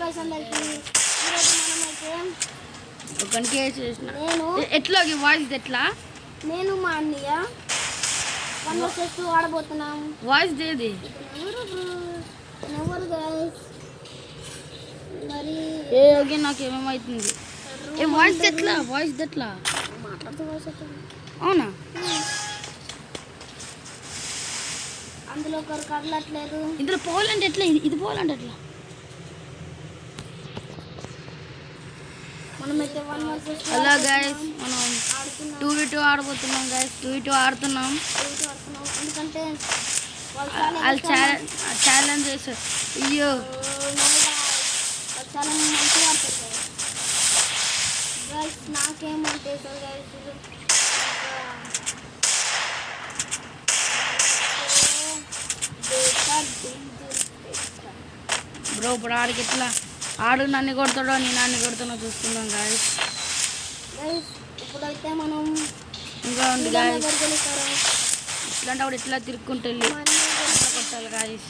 Guys అందరికి ఈరోజు మనమైతే ఒకనికి చేసిన నేను ఎట్లా వాయిస్ ఎట్లా నేను మా అన్నయ్య 1 vs 2 ఆడబోతున్నాం. వాయిస్ దేది ఎవరు గైస్ మరి ఏ ఓకే నాకు ఏమేమవుతుంది ఏ వాయిస్ ఎట్లా మాట్లాడుతూ వాయిస్ అవునా అందులో ఒకరు కదలట్లేదు. ఇందులో పోవాలంటే ఎట్లా ఇది పోవాలంటే ఎట్లా మనమైతే 1 vs 2 హలో గైస్ మనం 2v2 ఆడబోతున్నాం గైస్ 2v2 ఆడుతున్నాం ఎందుకంటే వాళ్ళు ఛాలెంజ్ చేశారు. అయ్యో చాలా మంచిగా ఆడుతుంది గైస్. నాకేమంటే గైస్ బ్రో ఇప్పుడు ఆడికి ఎట్లా ఆడు నన్ను కొడతాడో నేను నన్ను కొడుతానో చూసుకుందాం గాయస్. ఇప్పుడైతే మనం ఇంకా ఉంది గాయస్. ఇట్లాంటి వాడు ఇట్లా తిరుక్కుంటూ వెళ్ళి కొట్టాలి గాయస్.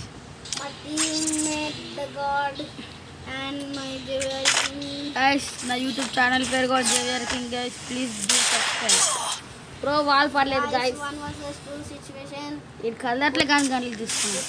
గాయస్ నా యూట్యూబ్ ఛానల్ పేరు కూడా JVR king guys. Please do subscribe. Bro వాళ్ళు పర్లేదు గాయస్. సిచ్యువేషన్ ఇది కదలట్లే కానీ గంటలు తీసుకున్నాం.